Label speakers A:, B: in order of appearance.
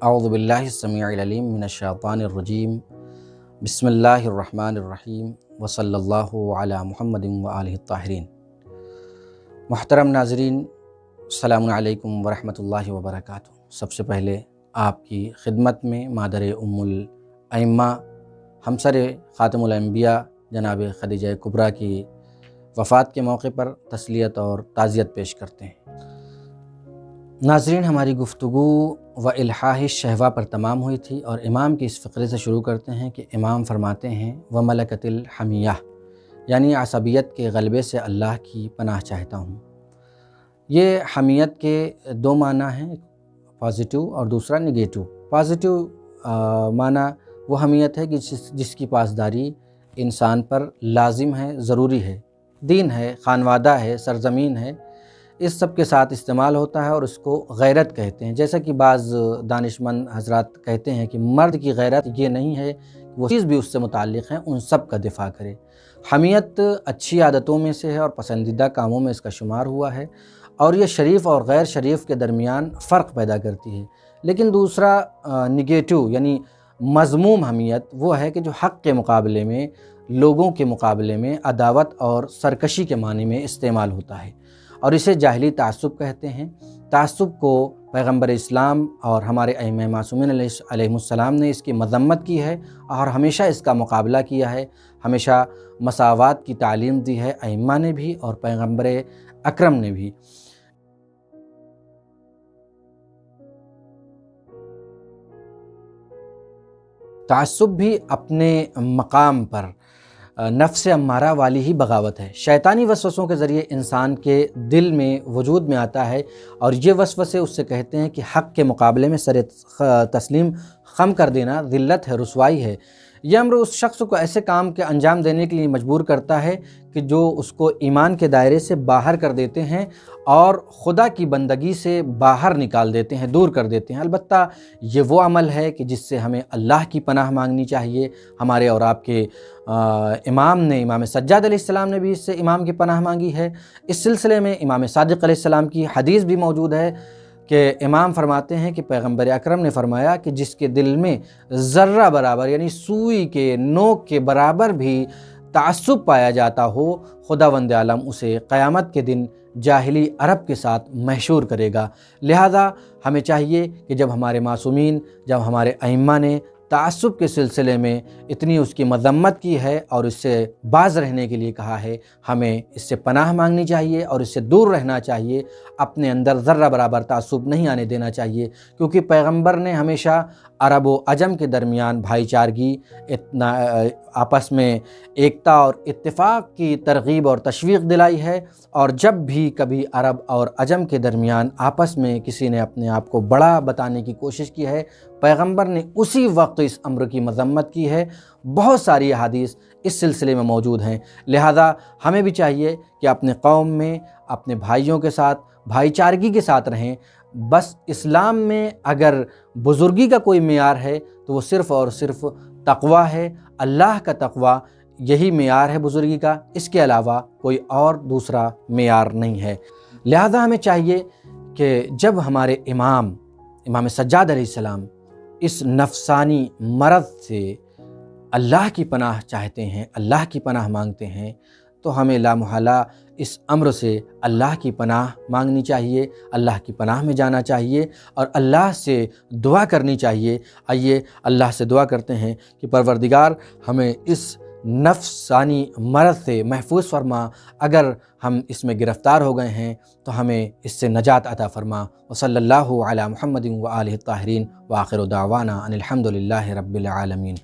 A: اعوذ باللہ السمیع العلیم من الشیطان الرجیم بسم اللہ الرحمن الرحیم وصلی اللہ علی محمد وآلہ الطاہرین۔ محترم ناظرین، السلام علیکم ورحمۃ اللہ وبرکاتہ۔ سب سے پہلے آپ کی خدمت میں مادر ام الائمہ ہمسر خاتم الانبیاء جناب خدیجہ کبریٰ کی وفات کے موقع پر تسلیت اور تعزیت پیش کرتے ہیں۔ ناظرین، ہماری گفتگو و الحاح الشہوہ پر تمام ہوئی تھی اور امام کی اس فقرے سے شروع کرتے ہیں کہ امام فرماتے ہیں وملکت الحمیہ، یعنی عصبیت کے غلبے سے اللہ کی پناہ چاہتا ہوں۔ یہ حمیت کے دو معنی ہیں، پازیٹیو اور دوسرا نگیٹو۔ پازیٹیو معنی وہ حمیت ہے کہ جس کی پاسداری انسان پر لازم ہے، ضروری ہے، دین ہے، خانوادہ ہے، سرزمین ہے، اس سب کے ساتھ استعمال ہوتا ہے اور اس کو غیرت کہتے ہیں۔ جیسا کہ بعض دانشمند حضرات کہتے ہیں کہ مرد کی غیرت یہ نہیں ہے کہ وہ چیز بھی اس سے متعلق ہیں ان سب کا دفاع کرے۔ حمیت اچھی عادتوں میں سے ہے اور پسندیدہ کاموں میں اس کا شمار ہوا ہے، اور یہ شریف اور غیر شریف کے درمیان فرق پیدا کرتی ہے۔ لیکن دوسرا نگیٹو یعنی مذموم حمیت وہ ہے کہ جو حق کے مقابلے میں، لوگوں کے مقابلے میں عداوت اور سرکشی کے معنی میں استعمال ہوتا ہے، اور اسے جاہلی تعصب کہتے ہیں۔ تعصب کو پیغمبر اسلام اور ہمارے ائمہ معصومین علیہ السلام نے اس کی مذمت کی ہے اور ہمیشہ اس کا مقابلہ کیا ہے، ہمیشہ مساوات کی تعلیم دی ہے ائمہ نے بھی اور پیغمبر اکرم نے بھی۔ تعصب بھی اپنے مقام پر نفس امارہ والی ہی بغاوت ہے، شیطانی وسوسوں کے ذریعے انسان کے دل میں وجود میں آتا ہے، اور یہ وسوسے اس سے کہتے ہیں کہ حق کے مقابلے میں سر تسلیم خم کر دینا ذلت ہے، رسوائی ہے۔ یہ امر اس شخص کو ایسے کام کے انجام دینے کے لیے مجبور کرتا ہے کہ جو اس کو ایمان کے دائرے سے باہر کر دیتے ہیں اور خدا کی بندگی سے باہر نکال دیتے ہیں، دور کر دیتے ہیں۔ البتہ یہ وہ عمل ہے کہ جس سے ہمیں اللہ کی پناہ مانگنی چاہیے۔ ہمارے اور آپ کے امام نے، امام سجاد علیہ السلام نے بھی اس سے امام کی پناہ مانگی ہے۔ اس سلسلے میں امام صادق علیہ السلام کی حدیث بھی موجود ہے کہ امام فرماتے ہیں کہ پیغمبر اکرم نے فرمایا کہ جس کے دل میں ذرہ برابر یعنی سوئی کے نوک کے برابر بھی تعصب پایا جاتا ہو، خداوند عالم اسے قیامت کے دن جاہلی عرب کے ساتھ محشور کرے گا۔ لہذا ہمیں چاہیے کہ جب ہمارے معصومین، جب ہمارے ائمہ نے تعصب کے سلسلے میں اتنی اس کی مذمت کی ہے اور اس سے باز رہنے کے لیے کہا ہے، ہمیں اس سے پناہ مانگنی چاہیے اور اس سے دور رہنا چاہیے۔ اپنے اندر ذرہ برابر تعصب نہیں آنے دینا چاہیے، کیونکہ پیغمبر نے ہمیشہ عرب و عجم کے درمیان بھائی چارگی، آپس میں ایکتا اور اتفاق کی ترغیب اور تشویق دلائی ہے، اور جب بھی کبھی عرب اور عجم کے درمیان آپس میں کسی نے اپنے آپ کو بڑا بتانے کی کوشش کی ہے، پیغمبر نے اسی وقت اس امر کی مذمت کی ہے۔ بہت ساری احادیث اس سلسلے میں موجود ہیں۔ لہذا ہمیں بھی چاہیے کہ اپنے قوم میں اپنے بھائیوں کے ساتھ بھائی چارگی کے ساتھ رہیں۔ بس اسلام میں اگر بزرگی کا کوئی معیار ہے تو وہ صرف اور صرف تقویٰ ہے، اللہ کا تقویٰ، یہی معیار ہے بزرگی کا، اس کے علاوہ کوئی اور دوسرا معیار نہیں ہے۔ لہذا ہمیں چاہیے کہ جب ہمارے امام سجاد علیہ السلام اس نفسانی مرض سے اللہ کی پناہ چاہتے ہیں، اللہ کی پناہ مانگتے ہیں، تو ہمیں لامحالہ اس امر سے اللہ کی پناہ مانگنی چاہیے، اللہ کی پناہ میں جانا چاہیے اور اللہ سے دعا کرنی چاہیے۔ آئیے اللہ سے دعا کرتے ہیں کہ پروردگار ہمیں اس نفسانی مرض سے محفوظ فرما، اگر ہم اس میں گرفتار ہو گئے ہیں تو ہمیں اس سے نجات عطا فرما۔ وصلی اللہ علی محمد وآلہ الطاہرین، وآخر دعوانا ان الحمد للہ رب العالمین۔